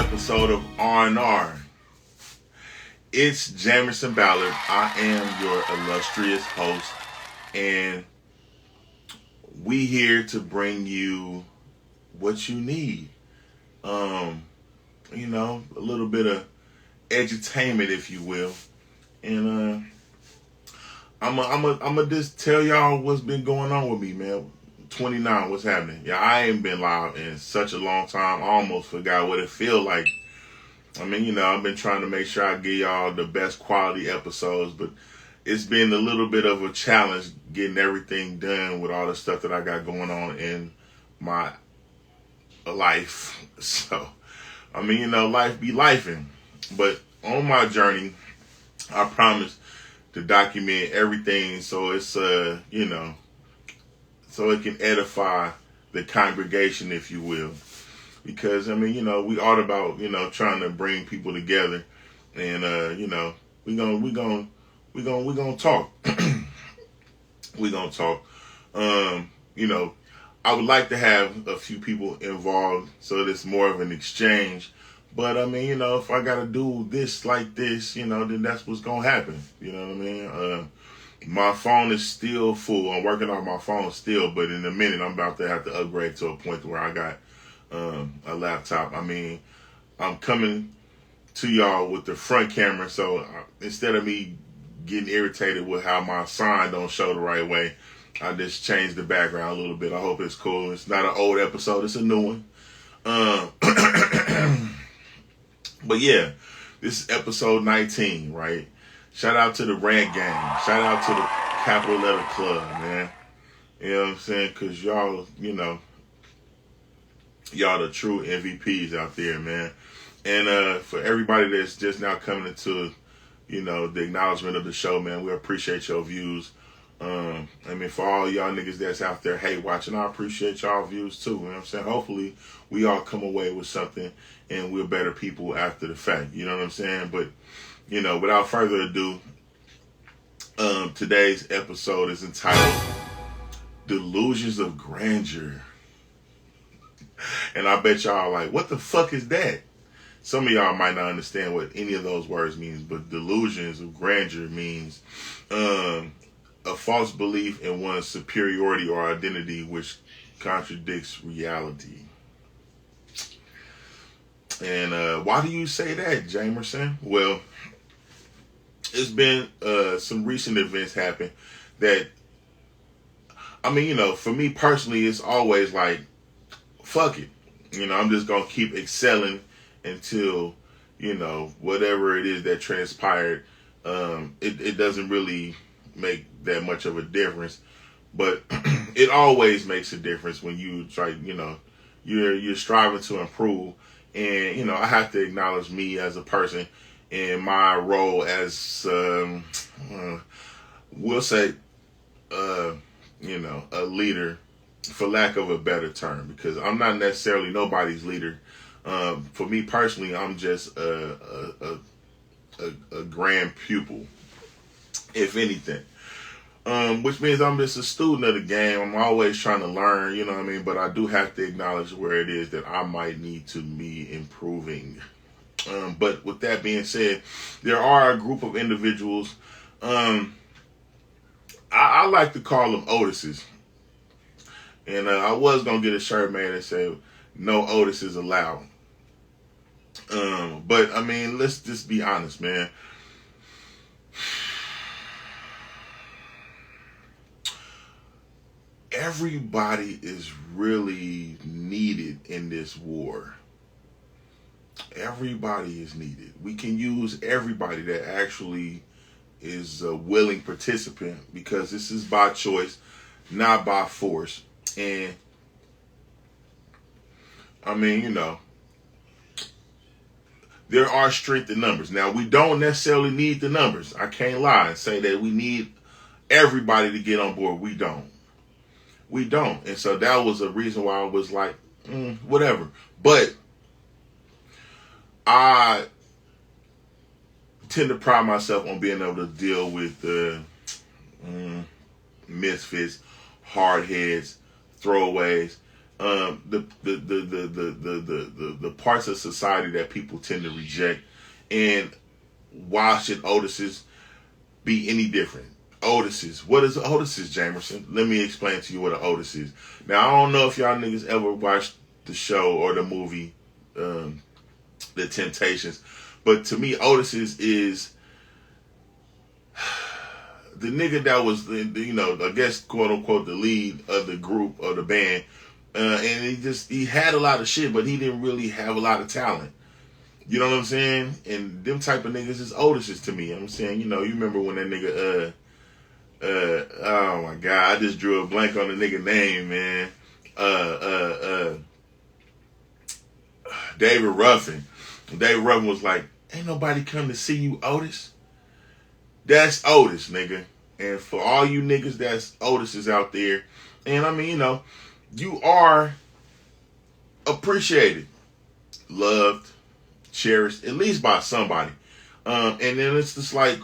episode of R&R. It's Jamerson Ballard. I am your illustrious host, and we here to bring you what you need. A little bit of edutainment, if you will. And I'm just tell y'all what's been going on with me, man. 29, what's happening? Yeah, I ain't been live in such a long time. I almost forgot what it feel like. I've been trying to make sure I give y'all the best quality episodes, but it's been a little bit of a challenge getting everything done with all the stuff that I got going on in my life. So, life be lifing. But on my journey, I promise to document everything so it's, so it can edify the congregation, if you will. Because, we all about, trying to bring people together. And, we gonna talk. we gonna talk. I would like to have a few people involved so that it's more of an exchange. But, if I got to do this like this, then that's what's going to happen. You know what I mean? My phone is still full. I'm working on my phone still, but in a minute, I'm about to have to upgrade to a point where I got a laptop. I'm coming to y'all with the front camera, so instead of me getting irritated with how my sign don't show the right way, I just changed the background a little bit. I hope it's cool. It's not an old episode. It's a new one. But yeah, this is episode 19, right? Shout out to the Rant Gang. Shout out to the Capital Letter Club, man. You know what I'm saying? Because y'all, y'all the true MVPs out there, man. And for everybody that's just now coming into, the acknowledgement of the show, man, we appreciate your views. For all y'all niggas that's out there, watching, I appreciate y'all views too. You know what I'm saying? Hopefully we all come away with something and we're better people after the fact. You know what I'm saying? But, without further ado, today's episode is entitled Delusions of Grandeur. And I bet y'all like, what the fuck is that? Some of y'all might not understand what any of those words means, but delusions of grandeur means a false belief in one's superiority or identity which contradicts reality. And why do you say that, Jamerson? Well, it's been some recent events happen that, for me personally, it's always like, fuck it. I'm just going to keep excelling until, whatever it is that transpired, it doesn't really make that much of a difference. But it always makes a difference when you try, you're striving to improve. And, I have to acknowledge me as a person and my role as, we'll say, a leader, for lack of a better term, because I'm not necessarily nobody's leader. For me personally, I'm just a grand pupil, if anything. Which means I'm just a student of the game. I'm always trying to learn, but I do have to acknowledge where it is that I might need to be improving. But with that being said, there are a group of individuals, I like to call them Otises. And I was going to get a shirt made that said, no Otises allowed. But let's just be honest, man. Everybody is really needed in this war. Everybody is needed. We can use everybody that actually is a willing participant, because this is by choice, not by force. And there are strength in numbers. Now, we don't necessarily need the numbers. I can't lie and say that we need everybody to get on board. We don't. And so that was a reason why I was like, whatever. But I tend to pride myself on being able to deal with misfits, hard heads, throwaways, the parts of society that people tend to reject. And why should Otis's be any different? Otis's. What is Otis's, Jamerson? Let me explain to you what an Otis is. Now, I don't know if y'all niggas ever watched the show or the movie, The Temptations, but to me, Otis's is the nigga that was, I guess, quote unquote, the lead of the group or the band. And he had a lot of shit, but he didn't really have a lot of talent. You know what I'm saying? And them type of niggas is Otis's to me. I'm saying, you remember when that nigga, oh my God, I just drew a blank on the nigga name, man. David Ruffin. David Ruffin was like, ain't nobody come to see you, Otis. That's Otis, nigga. And for all you niggas that's Otis's out there, and I mean, you are appreciated, loved, cherished, at least by somebody. And then it's just like,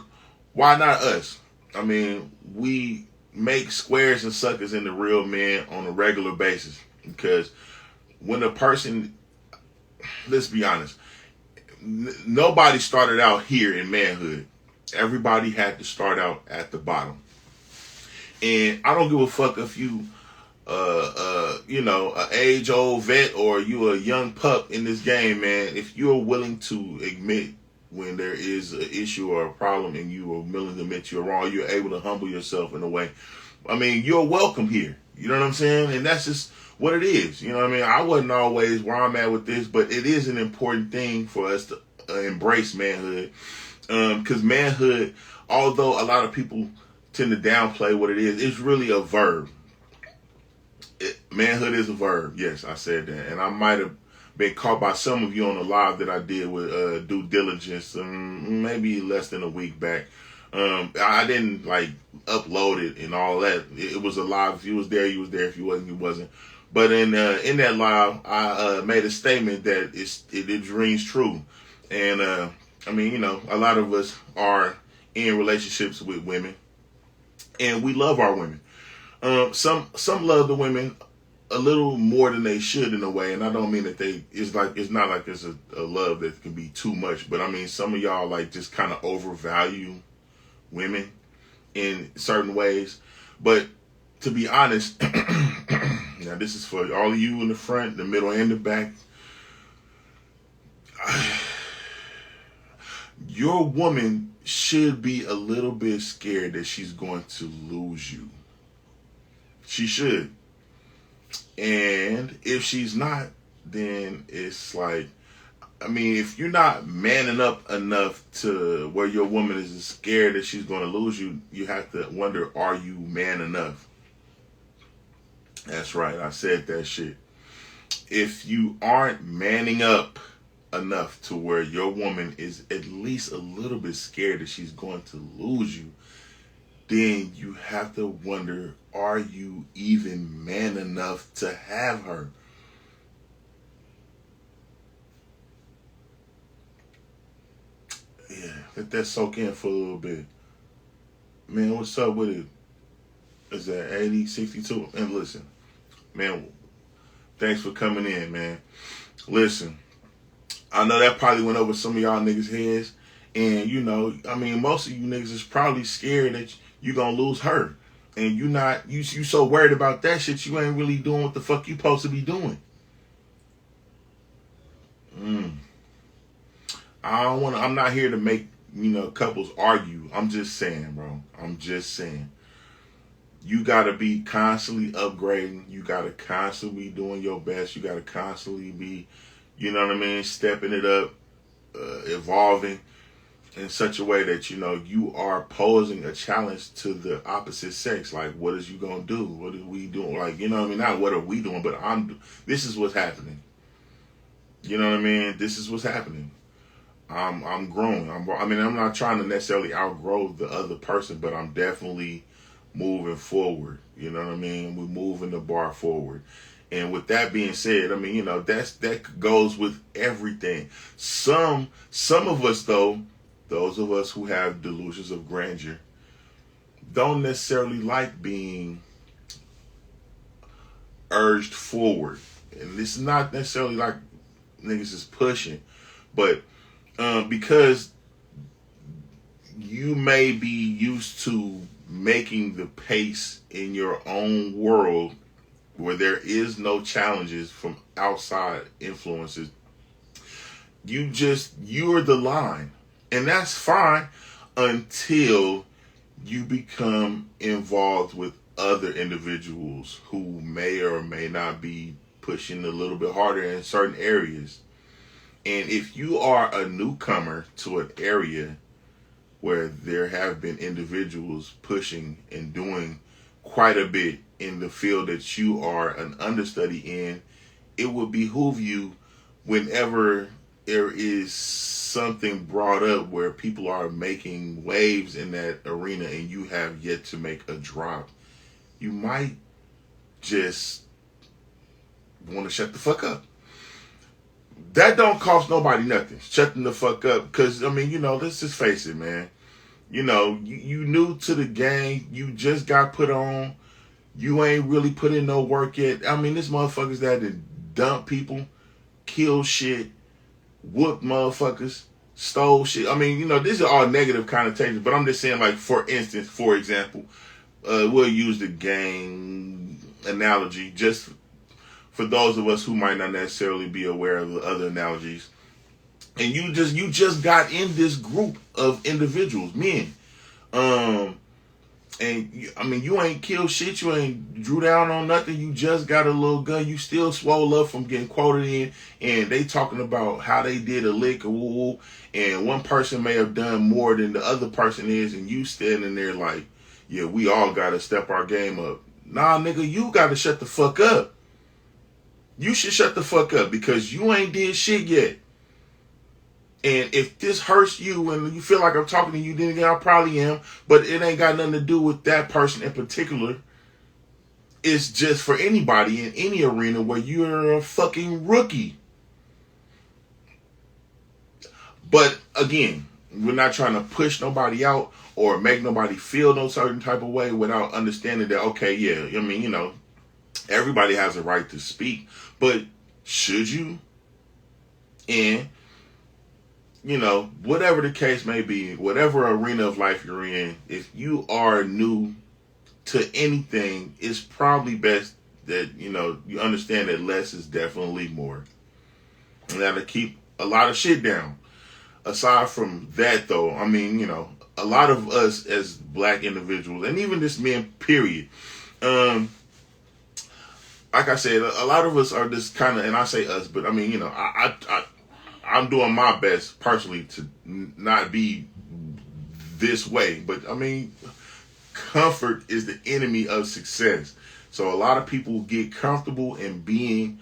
why not us? I mean, we make squares and suckers into real men on a regular basis. Because when a person, let's be honest, nobody started out here in manhood. Everybody had to start out at the bottom. And I don't give a fuck if you an age-old vet or you a young pup in this game, man. If you're willing to admit when there is an issue or a problem and you are willing to admit you're wrong, you're able to humble yourself in a way. I mean, you're welcome here. You know what I'm saying? And that's just what it is. You know what I mean? I wasn't always where I'm at with this, but it is an important thing for us to embrace manhood. Because manhood, although a lot of people tend to downplay what it is, it's really a verb. Manhood is a verb. Yes, I said that. And I might have been caught by some of you on the live that I did with Due Diligence maybe less than a week back. I didn't upload it and all that. It was a live. If you was there, you was there. If you wasn't, you wasn't. But in that live, I made a statement that it rings true. And I mean, a lot of us are in relationships with women, and we love our women. Some love the women a little more than they should in a way, and I don't mean that it's not like it's a love that can be too much, but I mean some of y'all just kind of overvalue women in certain ways. But to be honest, now this is for all of you in the front, the middle, and the back. Your woman should be a little bit scared that she's going to lose you. She should. And if she's not, then it's if you're not manning up enough to where your woman is scared that she's going to lose you, you have to wonder, are you man enough? That's right. I said that shit. If you aren't manning up enough to where your woman is at least a little bit scared that she's going to lose you, then you have to wonder, are you even man enough to have her? Yeah, let that soak in for a little bit. Man, what's up with it? Is that 80, 62? And listen, man, thanks for coming in, man. Listen, I know that probably went over some of y'all niggas' heads. And, most of you niggas is probably scared that you gonna lose her. And you so worried about that shit, you ain't really doing what the fuck you supposed to be doing. I'm not here to make, couples argue. I'm just saying, bro. I'm just saying. You gotta be constantly upgrading. You gotta constantly be doing your best. You gotta constantly be, stepping it up, evolving in such a way that, you are posing a challenge to the opposite sex. Like, what is you gonna do? What are we doing? Not what are we doing, but this is what's happening. You know what I mean? This is what's happening. I'm grown. I'm not trying to necessarily outgrow the other person, but I'm definitely moving forward. You know what I mean? We're moving the bar forward. And with that being said, that goes with everything. Some of us, though, those of us who have delusions of grandeur, don't necessarily like being urged forward. and this is not necessarily like niggas is pushing, but because you may be used to making the pace in your own world where there is no challenges from outside influences, you're the line. And that's fine until you become involved with other individuals who may or may not be pushing a little bit harder in certain areas. And if you are a newcomer to an area where there have been individuals pushing and doing quite a bit in the field that you are an understudy in, it would behoove you, whenever there is something brought up where people are making waves in that arena and you have yet to make a drop, you might just want to shut the fuck up. That don't cost nobody nothing, shutting the fuck up. Because, I mean, let's just face it, man. You new to the game. You just got put on. You ain't really put in no work yet. I mean, this motherfuckers that had dumped people, kill shit, whooped motherfuckers, stole shit. I mean, these are all negative connotations. But I'm just saying, like, for instance, for example, we'll use the gang analogy just for those of us who might not necessarily be aware of the other analogies. And you just got in this group of individuals, men. And you ain't killed shit. You ain't drew down on nothing. You just got a little gun. You still swole up from getting quoted in. And they talking about how they did a lick or woo. And one person may have done more than the other person is. And you standing there like, yeah, we all got to step our game up. Nah, nigga, you got to shut the fuck up. You should shut the fuck up because you ain't did shit yet. And if this hurts you and you feel like I'm talking to you, then I probably am. But it ain't got nothing to do with that person in particular. It's just for anybody in any arena where you're a fucking rookie. But again, we're not trying to push nobody out or make nobody feel no certain type of way without understanding that, okay, yeah, everybody has a right to speak. But should you? And whatever the case may be, whatever arena of life you're in, if you are new to anything, it's probably best that, you understand that less is definitely more. And that'll keep a lot of shit down. Aside from that, though, a lot of us as black individuals, and even this men, period, like I said, a lot of us are just kind of, and I say us, but I'm doing my best personally to not be this way. But comfort is the enemy of success. So a lot of people get comfortable in being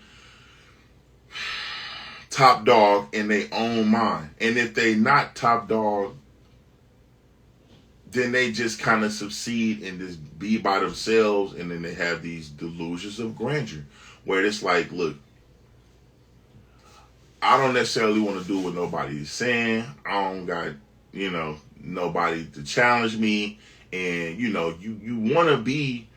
top dog in their own mind. And if they not top dog, then they just kind of succeed and just be by themselves. And then they have these delusions of grandeur where it's like, look, I don't necessarily want to do what nobody is saying. I don't got, nobody to challenge me. And, you want to be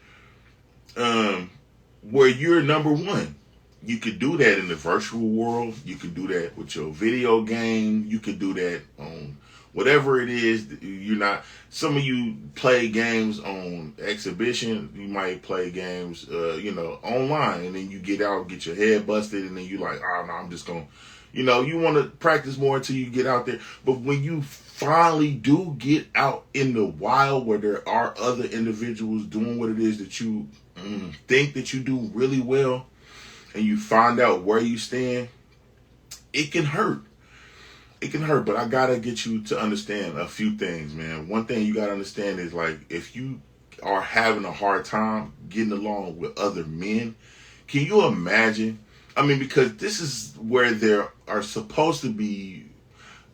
where you're number one. You could do that in the virtual world. You could do that with your video game. You could do that on whatever it is. Some of you play games on exhibition. You might play games, online. And then you get out, get your head busted. And then you like, oh, no, I'm just going to. You want to practice more until you get out there. But when you finally do get out in the wild where there are other individuals doing what it is that you think that you do really well, and you find out where you stand, it can hurt. It can hurt, but I got to get you to understand a few things, man. One thing you got to understand is, like, if you are having a hard time getting along with other men, can you imagine? Because this is where there are supposed to be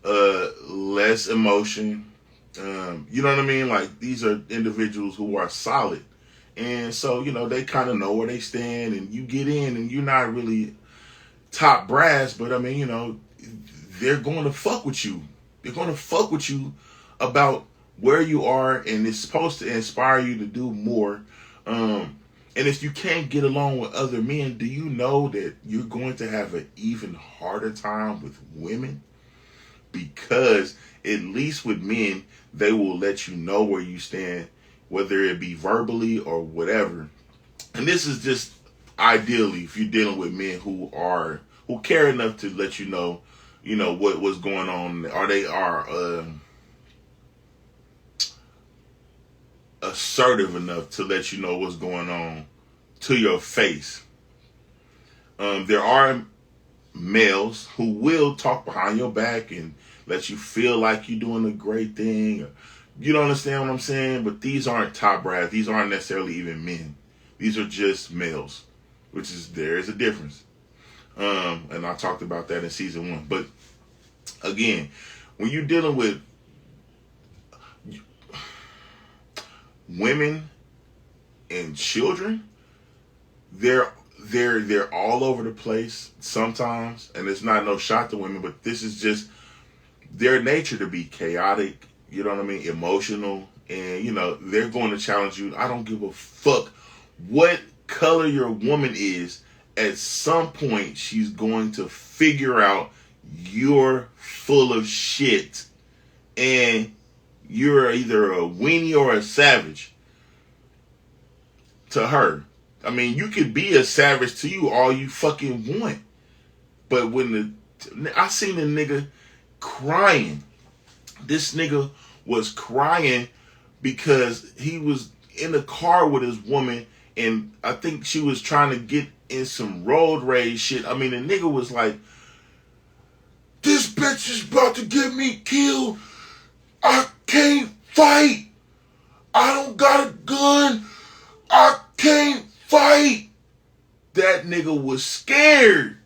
less emotion. You know what I mean? Like, these are individuals who are solid. And so, they kind of know where they stand. And you get in and you're not really top brass. But, they're going to fuck with you. They're going to fuck with you about where you are. And it's supposed to inspire you to do more. And if you can't get along with other men, do you know that you're going to have an even harder time with women? Because at least with men, they will let you know where you stand, whether it be verbally or whatever. And this is just ideally if you're dealing with men who care enough to let you know what's going on, or they are assertive enough to let you know what's going on to your face. There are males who will talk behind your back and let you feel like you're doing a great thing. You don't understand what I'm saying? But these aren't top brass. These aren't necessarily even men. These are just males, which is, there is a difference. And I talked about that in season 1. But again, when you're dealing with women and children, they're all over the place sometimes, and it's not no shot to women, but this is just their nature to be chaotic, you know what I mean, emotional, and you know, they're going to challenge you. I don't give a fuck what color your woman is. At some point, she's going to figure out you're full of shit, and you're either a weenie or a savage to her. I mean, you could be a savage to you all you fucking want. But when I seen a nigga crying. This nigga was crying because he was in the car with his woman, and I think she was trying to get in some road rage shit. I mean, the nigga was like, this bitch is about to get me killed. I can't fight. I don't got a gun. I can't fight. That nigga was scared.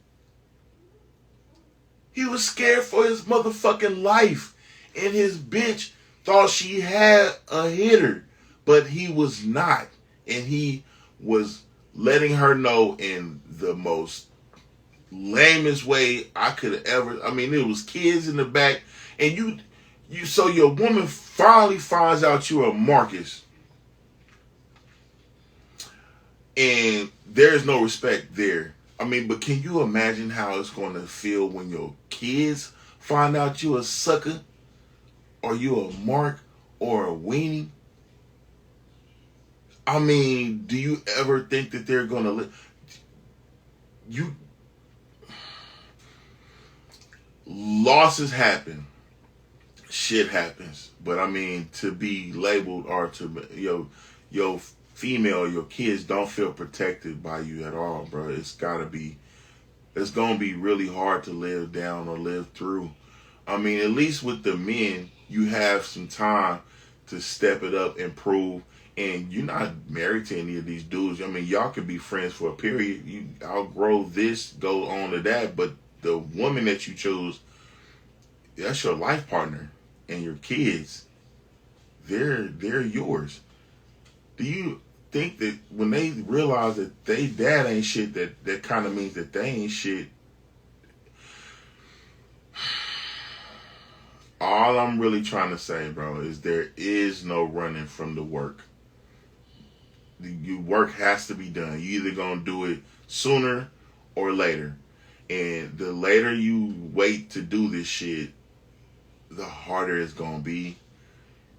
He was scared for his motherfucking life. And his bitch thought she had a hitter. But he was not. And he was letting her know in the most lamest way I could ever. I mean, there was kids in the back. And so your woman finally finds out you're a Marcus. And there's no respect there. I mean, but can you imagine how it's going to feel when your kids find out you a sucker, or you a mark, or a weenie? I mean, do you ever think that they're going to live? Losses happen. Shit happens. But I mean, to be labeled or to, your female, your kids don't feel protected by you at all, bro. It's going to be really hard to live down or live through. I mean, at least with the men, you have some time to step it up and prove. And you're not married to any of these dudes. I mean, y'all could be friends for a period. You outgrow this, go on to that. But the woman that you chose, that's your life partner. And your kids, they're yours. Do you think that when they realize that they dad ain't shit, that kind of means that they ain't shit? All I'm really trying to say, bro, is there is no running from the work. Your work has to be done. You either gonna do it sooner or later. And the later you wait to do this shit, the harder it's gonna be.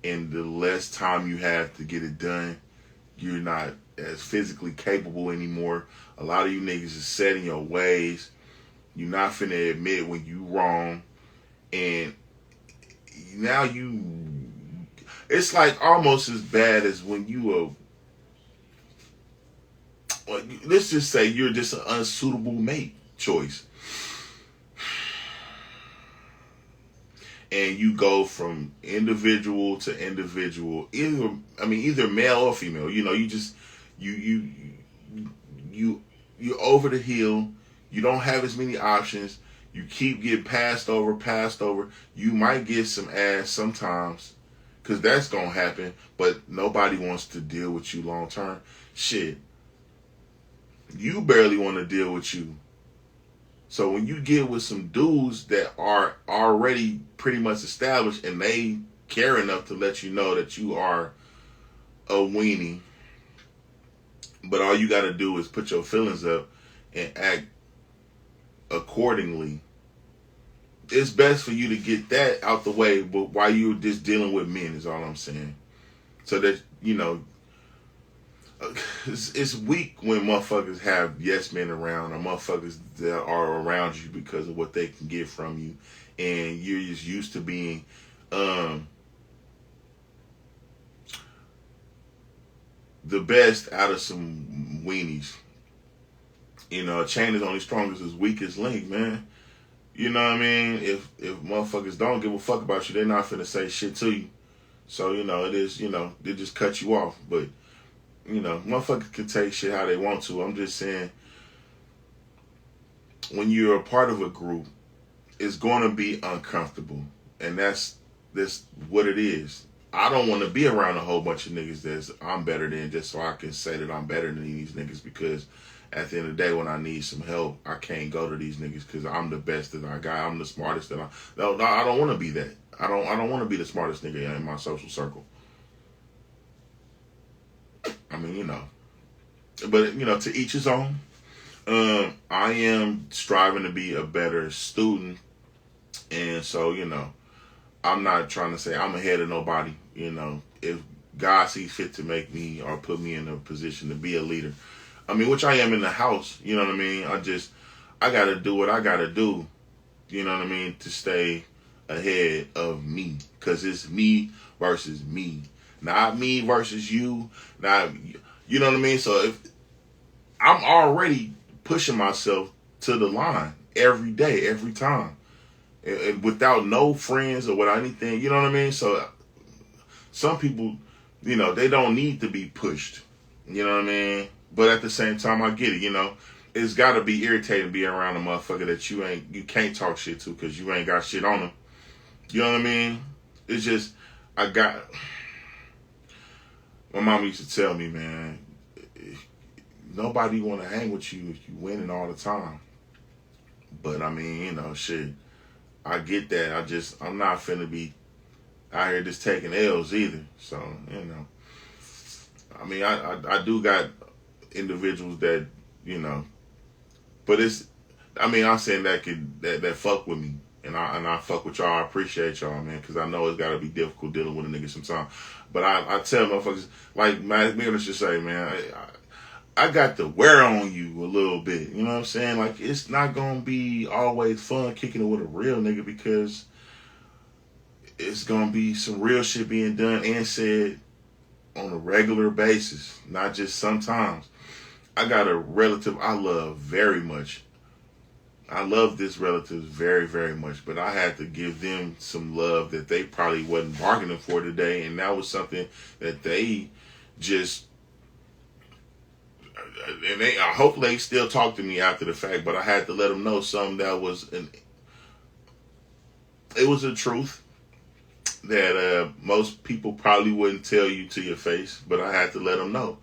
And the less time you have to get it done. You're not as physically capable anymore. A lot of you niggas is set in your ways. You're not finna admit when you wrong. And now it's like almost as bad as when let's just say you're just an unsuitable mate choice. And you go from individual to individual, either male or female. You know, you just you over the hill. You don't have as many options. You keep getting passed over. You might get some ass sometimes, because that's gonna happen. But nobody wants to deal with you long term. Shit, you barely want to deal with you. So when you get with some dudes that are already pretty much established and they care enough to let you know that you are a weenie, But all you got to do is put your feelings up and act accordingly. It's best for you to get that out the way, but while you're just dealing with men is all I'm saying. So that, it's weak when motherfuckers have yes men around, or motherfuckers that are around you because of what they can get from you, and you're just used to being the best out of some weenies. A chain is only strong as its weakest link, man. You know what I mean? If motherfuckers don't give a fuck about you, they're not finna say shit to you. So, it is, they just cut you off. But, motherfuckers can take shit how they want to. I'm just saying, when you're a part of a group, it's going to be uncomfortable. And that's what it is. I don't want to be around a whole bunch of niggas that I'm better than, just so I can say that I'm better than these niggas, because at the end of the day, when I need some help, I can't go to these niggas because I'm the best that I got. I'm the smartest that No, I don't want to be that. I don't want to be the smartest nigga in my social circle. I mean, but to each his own. I am striving to be a better student, and so I'm not trying to say I'm ahead of nobody. If God sees fit to make me or put me in a position to be a leader, I mean, which I am in the house, you know what I mean? I got to do what I got to do, you know what I mean, to stay ahead of me. Because it's me versus me. Not me versus you. You know what I mean? So if I'm already pushing myself to the line every day, every time. And without no friends or without anything, you know what I mean? So some people, they don't need to be pushed, you know what I mean? But at the same time, I get it, it's got to be irritating to be around a motherfucker that you can't talk shit to because you ain't got shit on them. You know what I mean? It's just, my mama used to tell me, man, nobody want to hang with you if you winning all the time. But I mean, shit, I get that. I'm not finna be out here just taking L's either. So, I mean, I do got individuals that, but I'm saying that fuck with me, and I fuck with y'all. I appreciate y'all, man, because I know it's got to be difficult dealing with a nigga sometimes. But I tell motherfuckers, like, man, let's just say, man, I got to wear on you a little bit. You know what I'm saying? Like, it's not gonna be always fun kicking it with a real nigga, because it's gonna be some real shit being done and said on a regular basis, not just sometimes. I got a relative I love very much. I love this relative very, very much, but I had to give them some love that they probably wasn't bargaining for today, and that was something that they just, and I hope they still talk to me after the fact, but I had to let them know something that was it was a truth that most people probably wouldn't tell you to your face, but I had to let them know.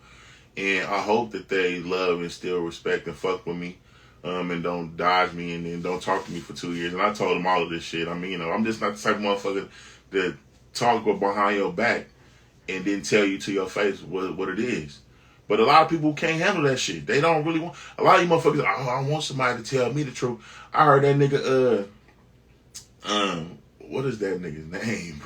And I hope that they love and still respect and fuck with me, and don't dodge me and then don't talk to me for 2 years. And I told them all of this shit. I mean, I'm just not the type of motherfucker that talk behind your back and then tell you to your face what it is. But a lot of people can't handle that shit. They don't really want. A lot of you motherfuckers, I want somebody to tell me the truth. I heard that nigga, what is that nigga's name?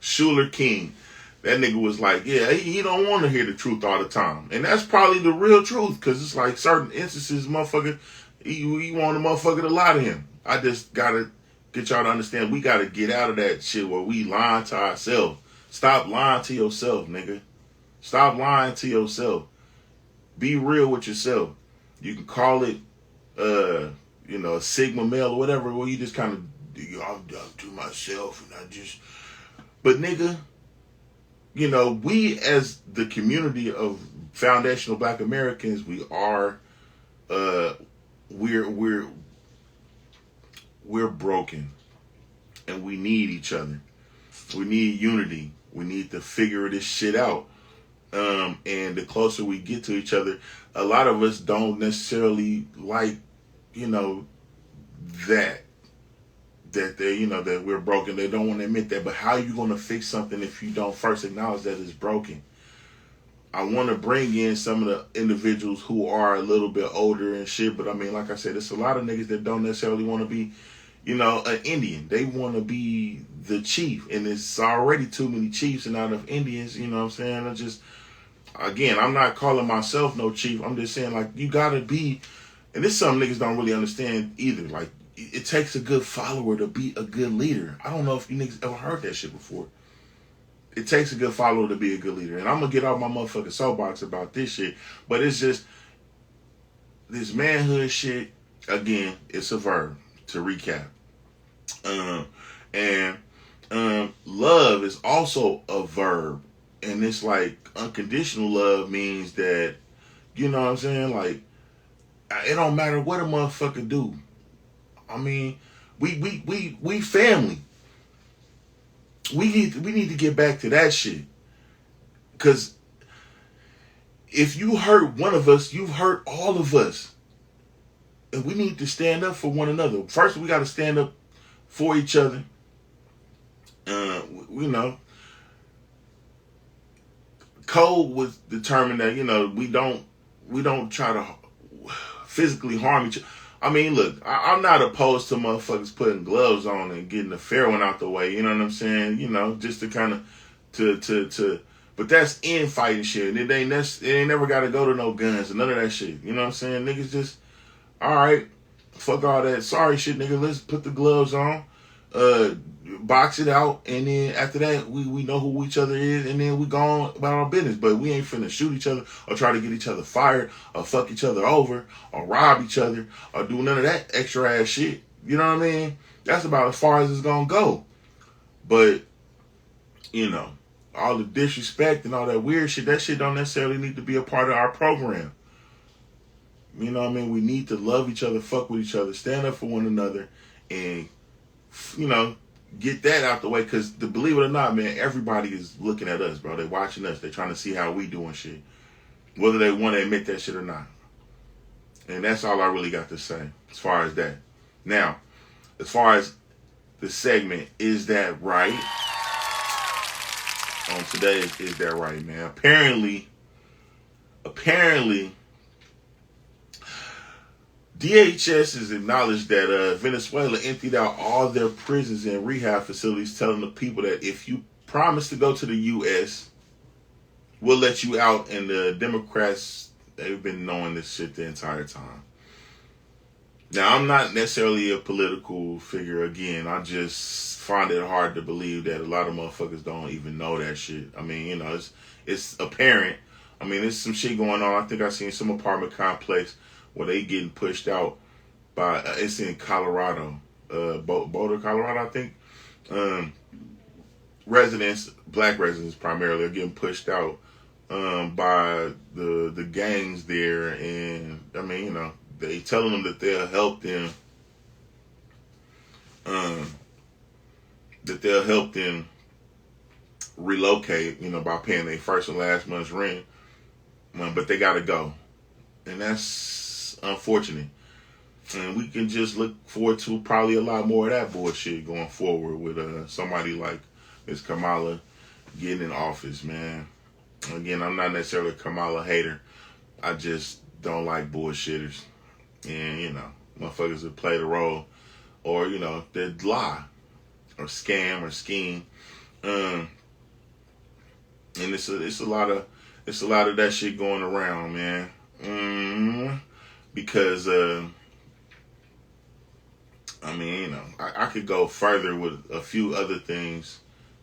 Schuler King. That nigga was like, yeah, he don't want to hear the truth all the time. And that's probably the real truth, because it's like certain instances, motherfucker, he want a motherfucker to lie to him. I just got to get y'all to understand, we got to get out of that shit where we lying to ourselves. Stop lying to yourself, nigga. Stop lying to yourself. Be real with yourself. You can call it, a Sigma male or whatever, where you just kind of, I'm to myself and I just, but nigga, we as the community of foundational Black Americans, we are, we're broken, and we need each other. We need unity. We need to figure this shit out. And the closer we get to each other, a lot of us don't necessarily like, that they, that we're broken. They don't want to admit that. But how are you going to fix something if you don't first acknowledge that it's broken? I want to bring in some of the individuals who are a little bit older and shit. But I mean, like I said, it's a lot of niggas that don't necessarily want to be, an Indian. They want to be the chief. And it's already too many chiefs and not enough Indians. You know what I'm saying? Again, I'm not calling myself no chief. I'm just saying, like, you got to be, and this is something niggas don't really understand either. Like, it takes a good follower to be a good leader. I don't know if you niggas ever heard that shit before. It takes a good follower to be a good leader. And I'm going to get off my motherfucking soapbox about this shit. But it's just, this manhood shit, again, it's a verb, to recap. Love is also a verb. And it's like, unconditional love means that, you know what I'm saying? Like, it don't matter what a motherfucker do. I mean, we family. We need to get back to that shit. Because if you hurt one of us, you've hurt all of us. And we need to stand up for one another. First, we got to stand up for each other. Code was determined that, we don't try to physically harm each other. I mean, look, I'm not opposed to motherfuckers putting gloves on and getting the fair one out the way. You know what I'm saying? Just to kind of, but that's infighting shit. It ain't never got to go to no guns and none of that shit. You know what I'm saying? Niggas just, all right, fuck all that sorry shit, nigga. Let's put the gloves on, box it out, and then after that, we know who each other is, and then we go on about our business. But we ain't finna shoot each other or try to get each other fired or fuck each other over or rob each other or do none of that extra ass shit. You know what I mean? That's about as far as it's gonna go. But, all the disrespect and all that weird shit, that shit don't necessarily need to be a part of our program. You know what I mean? We need to love each other, fuck with each other, stand up for one another, and, get that out the way. Because, believe it or not, man, everybody is looking at us, bro. They're watching us. They're trying to see how we doing shit. Whether they want to admit that shit or not. And that's all I really got to say as far as that. Now, as far as the segment, is that right? On today, is that right, man? Apparently, DHS has acknowledged that Venezuela emptied out all their prisons and rehab facilities, telling the people that if you promise to go to the U.S., we'll let you out. And the Democrats, they've been knowing this shit the entire time. Now, I'm not necessarily a political figure. Again, I just find it hard to believe that a lot of motherfuckers don't even know that shit. I mean, it's apparent. I mean, there's some shit going on. I think I seen some apartment complex where they getting pushed out by, it's in Colorado, Boulder, Colorado, I think. Black residents primarily, are getting pushed out by the gangs there. And, I mean, they telling them that they'll help them, relocate, by paying their first and last month's rent. But they got to go. And that's unfortunate. And we can just look forward to probably a lot more of that bullshit going forward with somebody like Ms. Kamala getting in office, man. Again, I'm not necessarily a Kamala hater. I just don't like bullshitters. And, motherfuckers that play the role or, that lie or scam or scheme. And it's a lot of that shit going around, man. Because I could go further with a few other things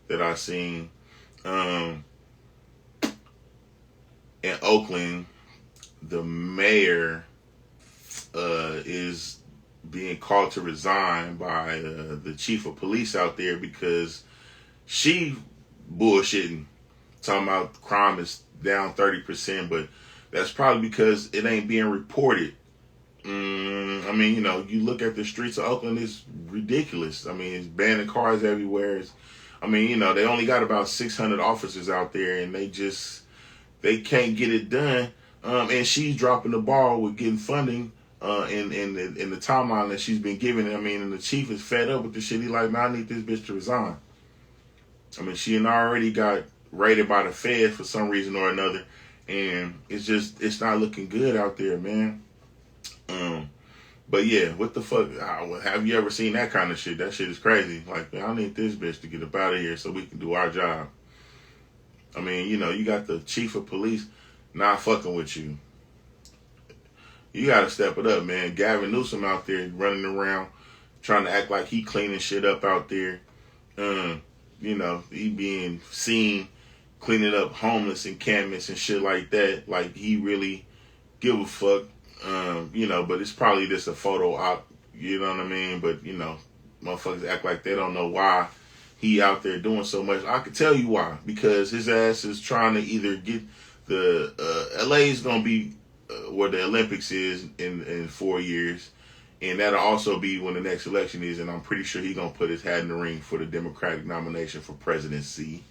that I've seen. In Oakland, the mayor is being called to resign by the chief of police out there because she bullshitting, talking about crime is down 30%, but that's probably because it ain't being reported. You look at the streets of Oakland, it's ridiculous. I mean, it's banning cars everywhere. They only got about 600 officers out there, and they can't get it done. And she's dropping the ball with getting funding in the timeline that she's been given. And the chief is fed up with the shit. He's like, man, I need this bitch to resign. She had already got raided by the Fed for some reason or another. And it's not looking good out there, man. But yeah, what the fuck? Have you ever seen that kind of shit? That shit is crazy. Like, man, I need this bitch to get up out of here so we can do our job. I mean, you got the chief of police not fucking with you. You got to step it up, man. Gavin Newsom out there running around trying to act like he cleaning shit up out there. He being seen cleaning up homeless encampments and shit like that. Like he really give a fuck. But it's probably just a photo op. You know what I mean? But motherfuckers act like they don't know why he out there doing so much. I can tell you why. Because his ass is trying to either get the LA is gonna be where the Olympics is in 4 years, and that'll also be when the next election is. And I'm pretty sure he's gonna put his hat in the ring for the Democratic nomination for presidency.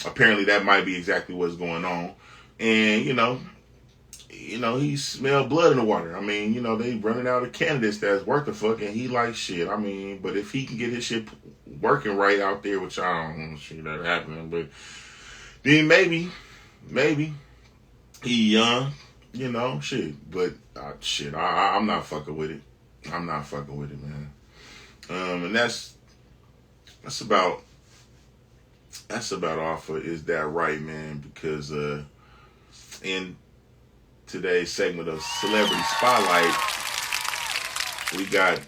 Apparently, that might be exactly what's going on. And he smelled blood in the water. I mean, they running out of candidates that's worth the fuck, and he like shit. I mean, but if he can get his shit working right out there, which I don't see that happening, but then maybe he young, shit. But I'm not fucking with it. I'm not fucking with it, man. And that's about all for Is That Right, man? Because in today's segment of Celebrity Spotlight, we got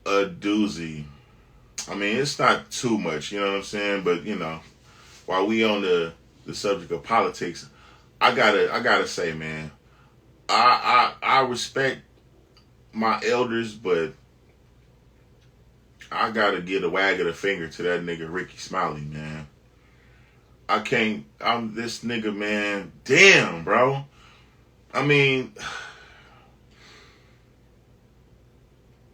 a doozy. I mean, it's not too much, you know what I'm saying? But while we on the subject of politics, I gotta say, man, I respect my elders, but I gotta give a wag of the finger to that nigga Ricky Smiley, man. I'm this nigga, man. Damn, bro. I mean,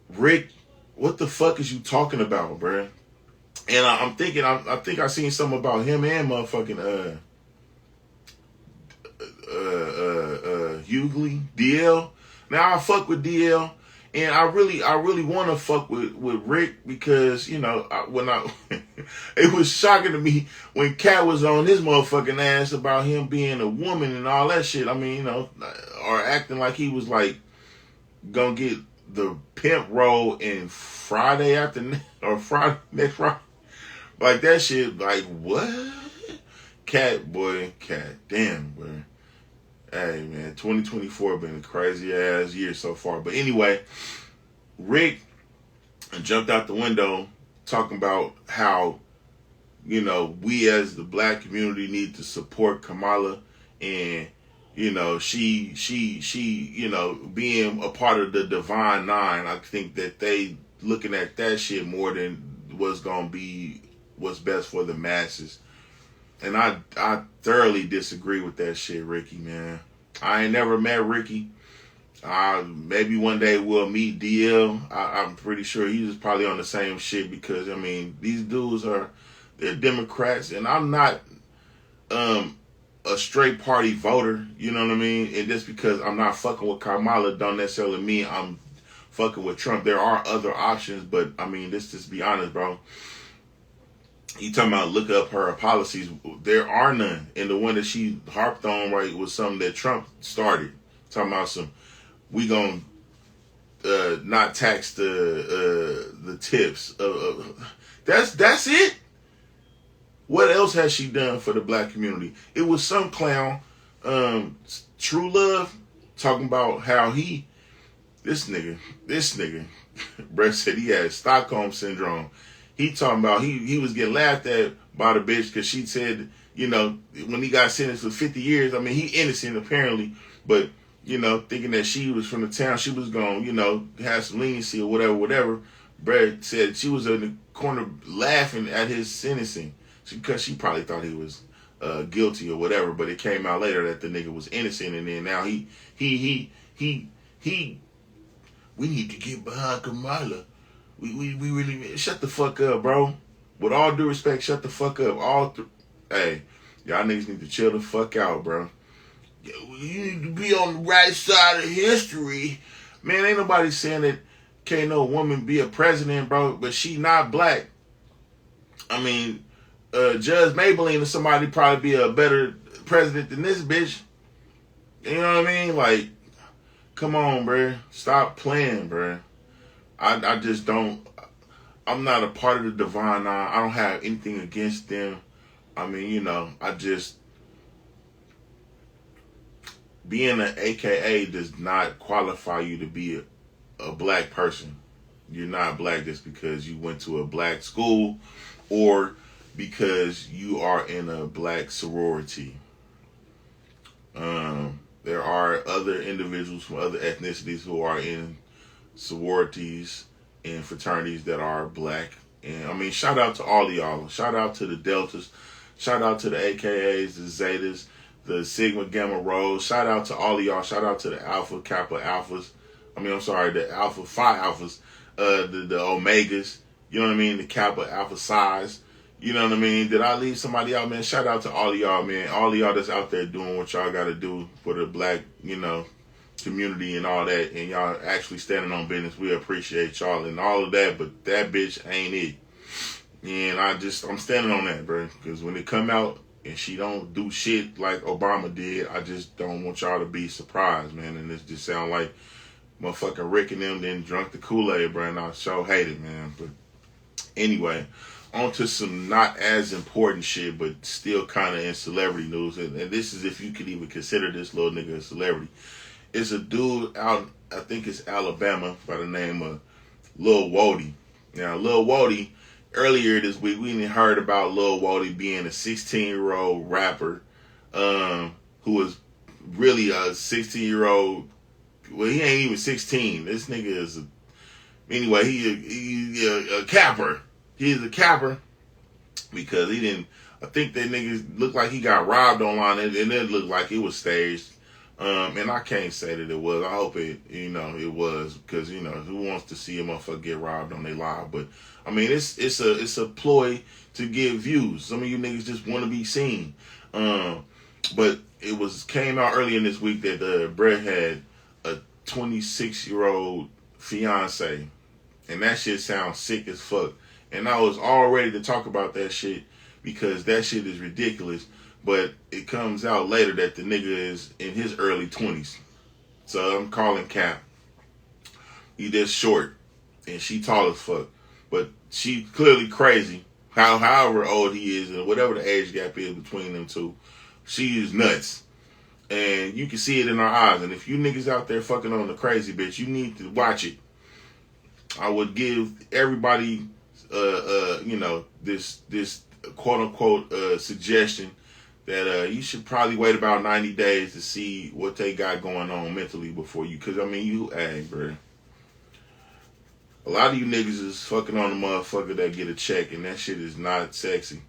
Rick, what the fuck is you talking about, bro? And I'm thinking, I think I seen something about him and motherfucking Hughley, DL. Now I fuck with DL, and I really want to fuck with Rick because it was shocking to me when Cat was on his motherfucking ass about him being a woman and all that shit. I mean, or acting like he was like gonna get the pimp role in Friday after or Friday next Friday. Like that shit, like what? Cat, damn, boy. Hey, man, 2024 been a crazy ass year so far. But anyway, Rick jumped out the window talking about how, we as the black community need to support Kamala and, she being a part of the Divine Nine. I think that they looking at that shit more than what's going to be what's best for the masses. And I thoroughly disagree with that shit, Ricky, man. I ain't never met Ricky. Maybe one day we'll meet DL. I'm pretty sure he's probably on the same shit because, I mean, these dudes they're Democrats, and I'm not a straight party voter, you know what I mean? And just because I'm not fucking with Kamala don't necessarily mean I'm fucking with Trump. There are other options, but, I mean, let's just be honest, bro. You talking about look up her policies. There are none. And the one that she harped on, right, was something that Trump started. Talking about we gonna not tax the tips. That's it. What else has she done for the black community? It was some clown, True Love, talking about how this nigga, Brett said he had Stockholm syndrome. He talking about he was getting laughed at by the bitch because she said, when he got sentenced for 50 years, I mean, he innocent apparently, but, thinking that she was from the town, she was going to, have some leniency or whatever. Brett said she was in the corner laughing at his sentencing because she probably thought he was guilty or whatever, but it came out later that the nigga was innocent, and then now we need to get behind Kamala. We really shut the fuck up, bro. With all due respect, shut the fuck up. Hey, y'all niggas need to chill the fuck out, bro. You need to be on the right side of history, man. Ain't nobody saying that can't no woman be a president, bro. But she not black. I mean, Judge Maybelline or somebody probably be a better president than this bitch. You know what I mean? Like, come on, bruh. Stop playing, bruh. I just don't. I'm not a part of the Divine Nine. I don't have anything against them. I mean, you know, I just, being an AKA does not qualify you to be a black person. You're not black just because you went to a black school or because you are in a black sorority. There are other individuals from other ethnicities who are in sororities and fraternities that are black. And I mean, shout out to all of y'all. Shout out to the Deltas. Shout out to the AKAs, the Zetas, the Sigma Gamma Rhos. Shout out to all of y'all. Shout out to the Alpha Kappa Alphas. I mean, I'm sorry, the Alpha Phi Alphas, the Omegas. You know what I mean? The Kappa Alpha Psis. You know what I mean? Did I leave somebody out, man? Shout out to all of y'all, man. All of y'all that's out there doing what y'all got to do for the black, you know, community and all that. And y'all actually standing on business. We appreciate y'all and all of that. But that bitch ain't it. And I'm standing on that, bro. Because when it come out and she don't do shit like Obama did, I just don't want y'all to be surprised, man. And this just sound like motherfucking Rick and them then drunk the Kool-Aid, bro. And I so hate it, man. But anyway, on to some not as important shit, but still kind of in celebrity news. And this is if you could even consider this little nigga a celebrity. It's a dude out, I think it's Alabama, by the name of Lil Wody. Now, Lil Wody, earlier this week, we heard about Lil Wody being a 16-year-old rapper who was really a 16-year-old. Well, he ain't even 16. This nigga is anyway, he a capper. He's a capper because he didn't. I think that nigga looked like he got robbed online, and it looked like it was staged. And I can't say that it was. I hope it was, because who wants to see a motherfucker get robbed on their live? But I mean, it's a ploy to get views. Some of you niggas just want to be seen. But it came out earlier in this week that Brett had a 26-year-old fiance, and that shit sounds sick as fuck. And I was all ready to talk about that shit because that shit is ridiculous. But it comes out later that the nigga is in his early 20s. So I'm calling cap. He just short. And she tall as fuck. But she clearly crazy. However old he is and whatever the age gap is between them two. She is nuts. And you can see it in her eyes. And if you niggas out there fucking on the crazy bitch, you need to watch it. I would give everybody this quote unquote suggestion that you should probably wait about 90 days to see what they got going on mentally before you. Because, I mean, bro. A lot of you niggas is fucking on the motherfucker that get a check, and that shit is not sexy.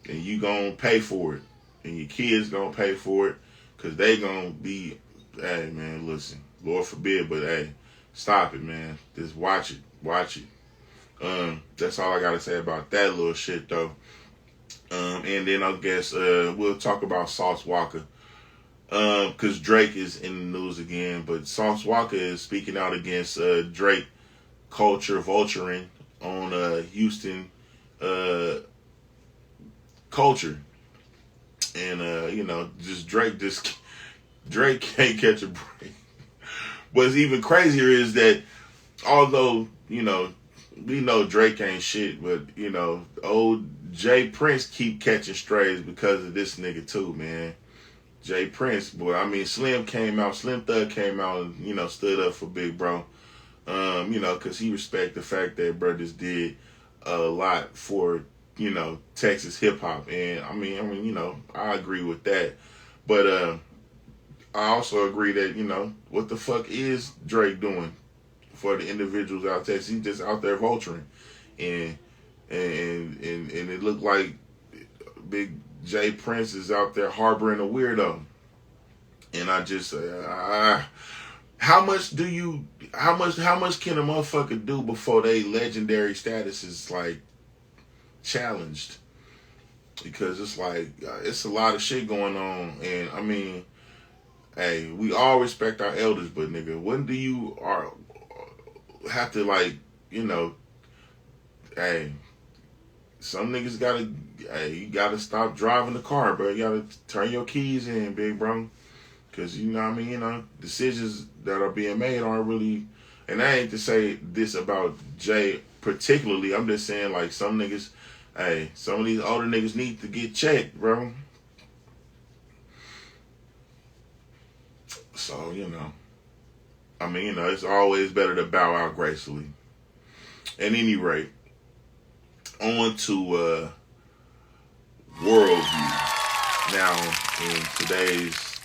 And you gonna pay for it. And your kids gonna pay for it. Because they gonna be, hey, man, listen. Lord forbid, but, hey, stop it, man. Just watch it. Watch it. That's all I gotta say about that little shit, though. And then I guess we'll talk about Sauce Walker. Because Drake is in the news again. But Sauce Walker is speaking out against Drake culture vulturing on Houston culture. And, just Drake can't catch a break. What's even crazier is that although, we know Drake ain't shit, but, old Jay Prince keep catching strays because of this nigga too, man. Jay Prince, boy, I mean, Slim Thug came out and, stood up for Big Bro. Because he respect the fact that brothers did a lot for, Texas hip hop. And I mean, I agree with that. But I also agree that, what the fuck is Drake doing for the individuals out there? He's just out there vulturing. And it looked like Big Jay Prince is out there harboring a weirdo. And I just how much can a motherfucker do before they legendary status is like challenged? Because it's like it's a lot of shit going on. And I mean, hey, we all respect our elders, but nigga, when do you have to hey, some niggas gotta, hey, you gotta stop driving the car, bro. You gotta turn your keys in, big bro. Cause you know what I mean, decisions that are being made aren't really, and I ain't to say this about Jay particularly. I'm just saying like some niggas, hey, some of these older niggas need to get checked, bro. So, I mean, it's always better to bow out gracefully. At any rate, on to worldview. Now, in today's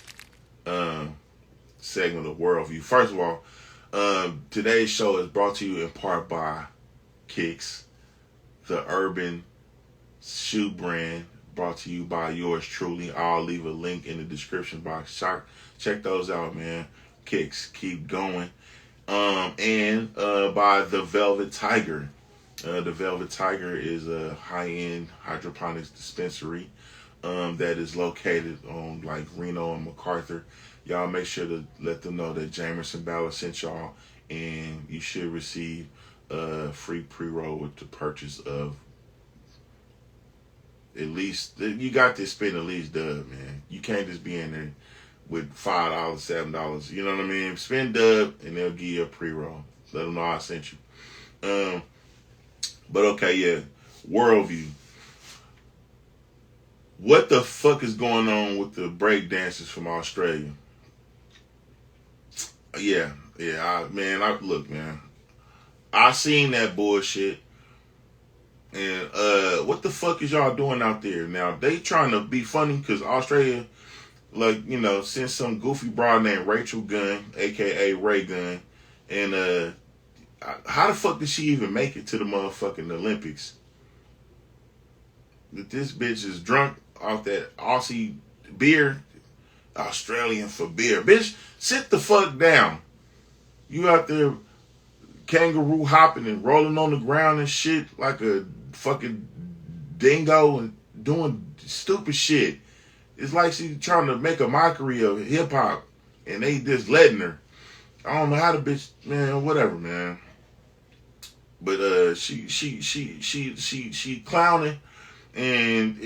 segment of worldview, first of all, today's show is brought to you in part by Kicks, the urban shoe brand, brought to you by yours truly. I'll leave a link in the description box. Check those out, man. Kicks, keep going. And by the Velvet Tiger. The Velvet Tiger is a high-end hydroponics dispensary that is located on like Reno and MacArthur. Y'all make sure to let them know that Jamerson Ballard sent y'all, and you should receive a free pre-roll with the purchase of at least, you got to spend at least dub, man. You can't just be in there with $5, $7. You know what I mean? Spend dub and they'll give you a pre-roll. Let them know I sent you. But okay, yeah. Worldview. What the fuck is going on with the break dancers from Australia? Yeah. Look, man. I seen that bullshit. And what the fuck is y'all doing out there? Now, they trying to be funny because Australia, like, sent some goofy broad named Rachel Gunn, a.k.a. Ray Gunn. And how the fuck did she even make it to the motherfucking Olympics? That this bitch is drunk off that Aussie beer. Australian for beer. Bitch, sit the fuck down. You out there kangaroo hopping and rolling on the ground and shit like a fucking dingo and doing stupid shit. It's like she's trying to make a mockery of hip hop and they just letting her. I don't know how the bitch, man, whatever, man. But she clowning and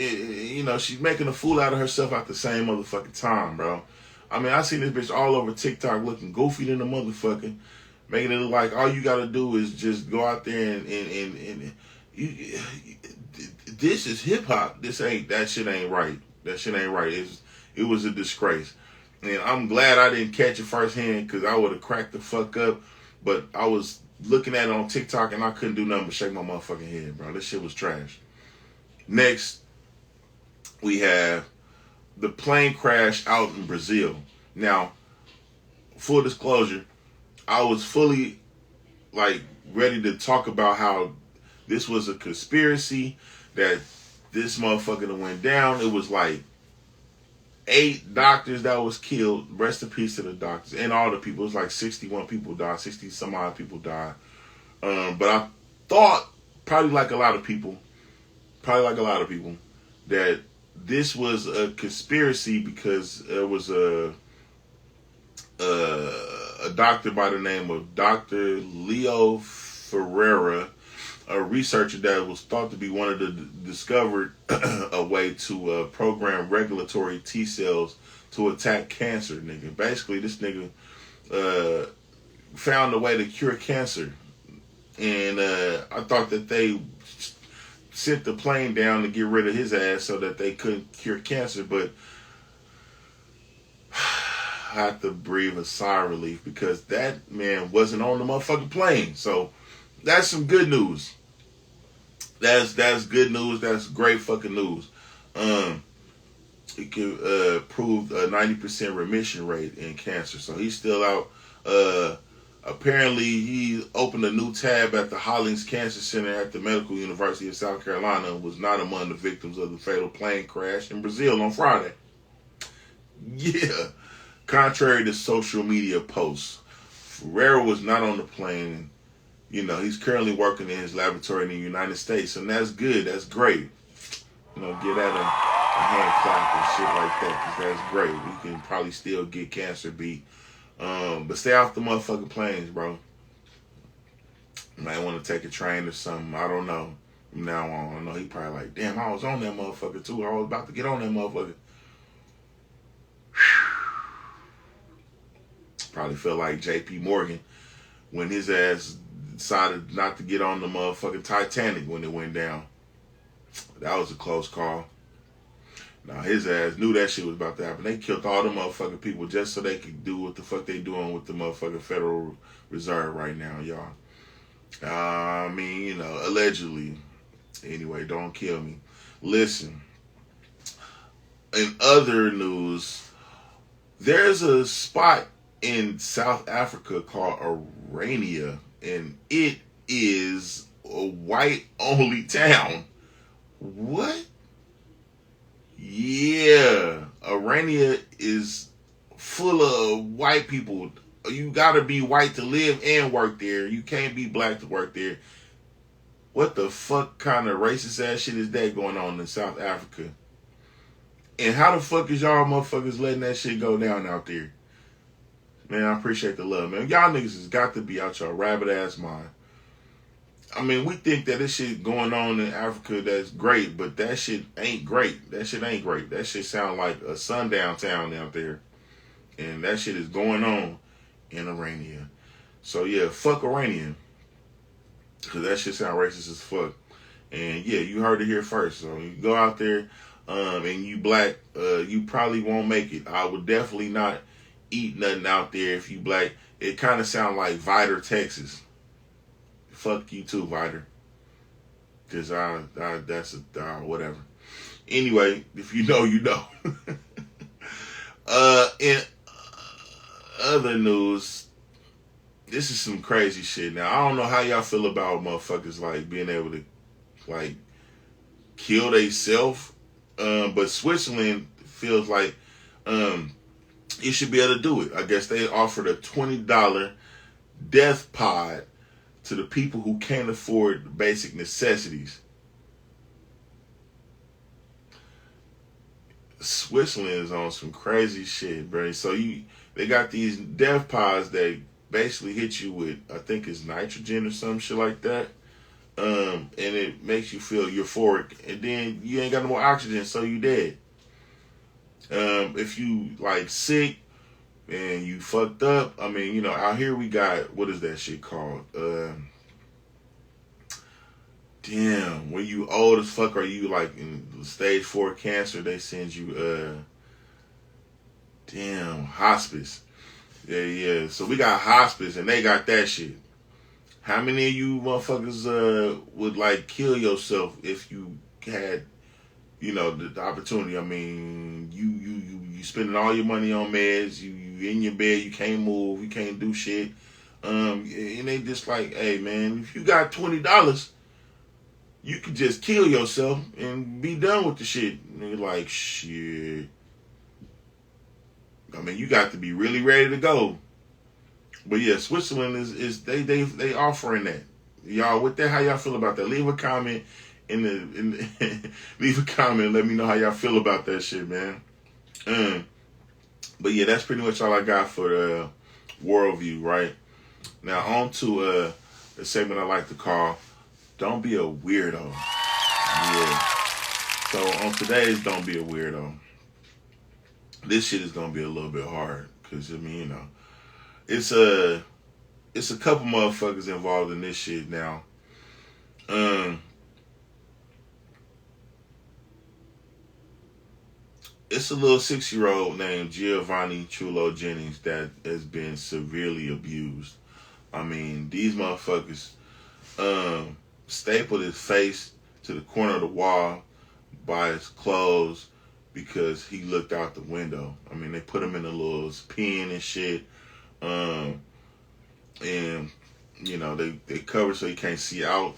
she's making a fool out of herself at the same motherfucking time, bro. I mean, I seen this bitch all over TikTok looking goofy than a motherfucker. Making it look like all you gotta do is just go out there and this is hip hop. That shit ain't right. That shit ain't right. It was a disgrace. And I'm glad I didn't catch it firsthand because I would have cracked the fuck up. But I was looking at it on TikTok and I couldn't do nothing but shake my motherfucking head, bro. This shit was trash. Next, we have the plane crash out in Brazil. Now, full disclosure, I was fully ready to talk about how this was a conspiracy, that this motherfucker went down. It was like 8 doctors that was killed. Rest in peace to the doctors and all the people. It was like 61 people died, 60 some odd people died. But I thought, probably like a lot of people, that this was a conspiracy because there was a doctor by the name of Dr. Leo Ferreira, a researcher that was thought to be one of the discovered a way to program regulatory T cells to attack cancer, nigga. Basically, this nigga found a way to cure cancer. And I thought that they sent the plane down to get rid of his ass so that they couldn't cure cancer, but I had to breathe a sigh of relief because that man wasn't on the motherfucking plane. So that's some good news. That's good news. That's great fucking news. It could prove a 90% remission rate in cancer. So he's still out. Apparently, he opened a new tab at the Hollings Cancer Center at the Medical University of South Carolina and was not among the victims of the fatal plane crash in Brazil on Friday. Yeah. Contrary to social media posts, Ferreira was not on the plane. He's currently working in his laboratory in the United States, and that's good. That's great. Get at a hand clap and shit like that, because that's great. We can probably still get cancer beat. But stay off the motherfucking planes, bro. You might want to take a train or something. I don't know. Now on, I know he probably like, damn, I was on that motherfucker too. I was about to get on that motherfucker. Probably felt like J.P. Morgan when his ass decided not to get on the motherfucking Titanic when it went down. That was a close call. Now his ass knew that shit was about to happen. They killed all the motherfucking people just so they could do what the fuck they doing with the motherfucking Federal Reserve right now, y'all. I mean, you know, allegedly. Anyway, don't kill me. Listen. In other news, there's a spot in South Africa called Orania, and it is a white-only town. What? Yeah, Orania is full of white people. You gotta be white to live and work there. You can't be black to work there. What the fuck kind of racist ass shit is that going on in South Africa? And how the fuck is y'all motherfuckers letting that shit go down out there? Man, I appreciate the love, man. Y'all niggas has got to be out your rabbit ass mind. I mean, we think that this shit going on in Africa that's great, but that shit ain't great. That shit ain't great. That shit sound like a sundown town out there. And that shit is going on in Orania. So yeah, fuck Orania. Because that shit sound racist as fuck. And yeah, you heard it here first. So you go out there and you black, you probably won't make it. I would definitely not eat nothing out there if you black. It kind of sound like Vidor, Texas. Fuck you too, Vidor. Because that's whatever. Anyway, if you know, you know. In other news, this is some crazy shit. Now, I don't know how y'all feel about motherfuckers like being able to like kill theyself. But Switzerland feels like you should be able to do it. I guess they offered a $20 death pod to the people who can't afford basic necessities. Switzerland is on some crazy shit, bro. So they got these death pods that basically hit you with, I think it's nitrogen or some shit like that. And it makes you feel euphoric, and then you ain't got no more oxygen, so you dead. If you like sick and you fucked up, I mean, you know, out here we got, what is that shit called? Damn, when you old as fuck, or you like in stage 4 cancer, they send you hospice. Yeah. So we got hospice, and they got that shit. How many of you motherfuckers would like kill yourself if you had, you know, the opportunity? I mean, you spending all your money on meds, you in your bed, you can't move, you can't do shit. And they just like, hey man, if you got $20, you could just kill yourself and be done with the shit. And you're like, shit. I mean, you got to be really ready to go. But yeah, Switzerland is they offering that. Y'all with that, how y'all feel about that? Leave a comment leave a comment, let me know how y'all feel about that shit, man. But yeah, that's pretty much all I got for the worldview, right? Now on to the segment I like to call Don't Be a Weirdo. Yeah. So on today's Don't Be a Weirdo, this shit is gonna be a little bit hard, because I mean, you know, it's a couple motherfuckers involved in this shit now. It's a little 6-year-old named Giovanni Chulo Jennings that has been severely abused. I mean, these motherfuckers stapled his face to the corner of the wall by his clothes because he looked out the window. I mean, they put him in a little pen and shit. And, you know, they covered so he can't see out.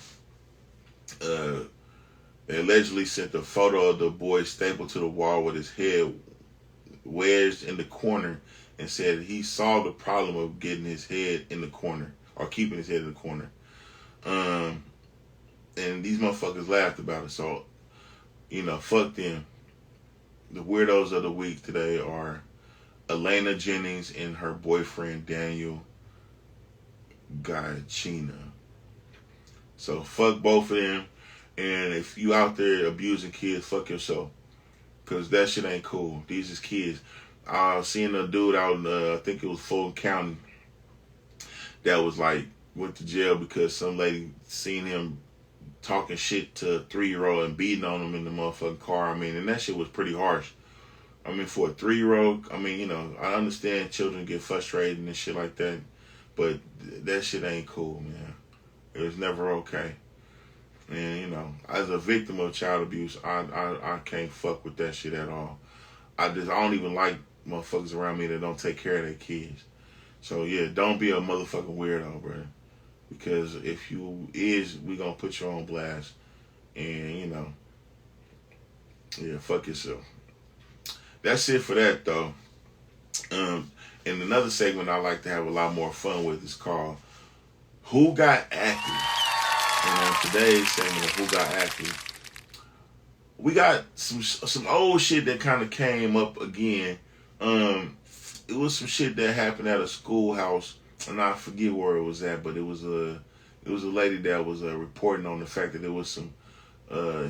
They allegedly sent a photo of the boy stapled to the wall with his head wedged in the corner and said he solved the problem of getting his head in the corner, or keeping his head in the corner. And these motherfuckers laughed about it. So, you know, fuck them. The weirdos of the week today are Elena Jennings and her boyfriend Daniel Gachina. So fuck both of them. And if you out there abusing kids, fuck yourself. Because that shit ain't cool. These is kids. Seeing a dude out in, I think it was Fulton County, that was like, went to jail because some lady seen him talking shit to a 3-year-old and beating on him in the motherfucking car. I mean, and that shit was pretty harsh. I mean, for a 3-year-old, I mean, you know, I understand children get frustrated and shit like that, but that shit ain't cool, man. It was never okay. And, you know, as a victim of child abuse, I can't fuck with that shit at all. I don't even like motherfuckers around me that don't take care of their kids. So, yeah, don't be a motherfucking weirdo, bro. Because if you is, we gonna put you on blast. And, you know, yeah, fuck yourself. That's it for that, though. And another segment I like to have a lot more fun with is called Who Got Active? And on today's segment of Who Got Active, we got some old shit that kind of came up again. It was some shit that happened at a schoolhouse, and I forget where it was at, but it was a lady that was reporting on the fact that there was some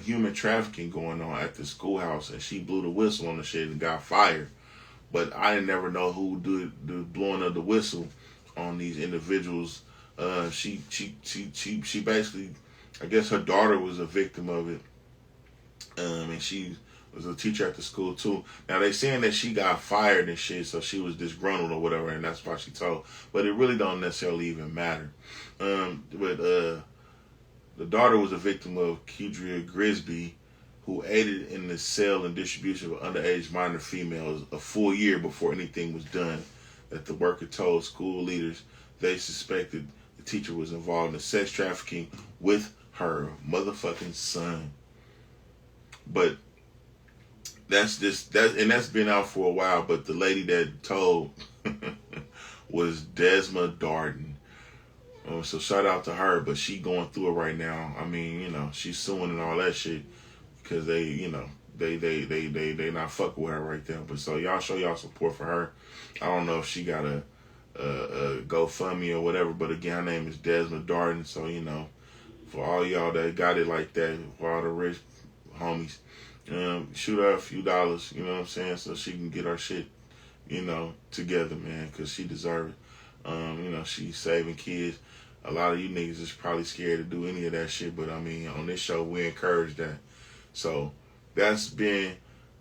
human trafficking going on at the schoolhouse, and she blew the whistle on the shit and got fired. But I didn't never know who did the blowing of the whistle on these individuals. She basically, I guess her daughter was a victim of it, and she was a teacher at the school too. Now they saying that she got fired and shit, so she was disgruntled or whatever, and that's why she told. But it really don't necessarily even matter. But the daughter was a victim of Kedria Grisby, who aided in the sale and distribution of underage minor females a full year before anything was done. That the worker told school leaders they suspected the teacher was involved in sex trafficking with her motherfucking son. But that's been out for a while. But the lady that told was Desma Darden. So shout out to her. But she going through it right now. I mean, you know, she's suing and all that shit because they, you know, they not fucking with her right there. But so y'all show y'all support for her. I don't know if she got a GoFundMe or whatever. But again, her name is Desma Darden. So, you know, for all y'all that got it like that, for all the rich homies, shoot her a few dollars, you know what I'm saying, so she can get her shit, you know, together, man, because she deserves it. You know, she's saving kids. A lot of you niggas is probably scared to do any of that shit, but I mean, on this show, we encourage that. So, that's been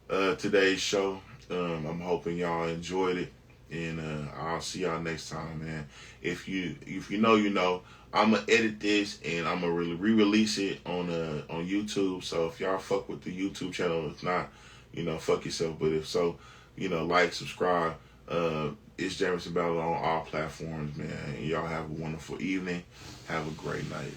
today's show. I'm hoping y'all enjoyed it, and I'll see y'all next time, man. If you know, you know. I'm gonna edit this and I'm gonna re-release it on YouTube. So if y'all fuck with the YouTube channel, if not, you know, fuck yourself. But if so, you know, like, subscribe. It's Jamerson Ballard on all platforms, man. Y'all have a wonderful evening. Have a great night.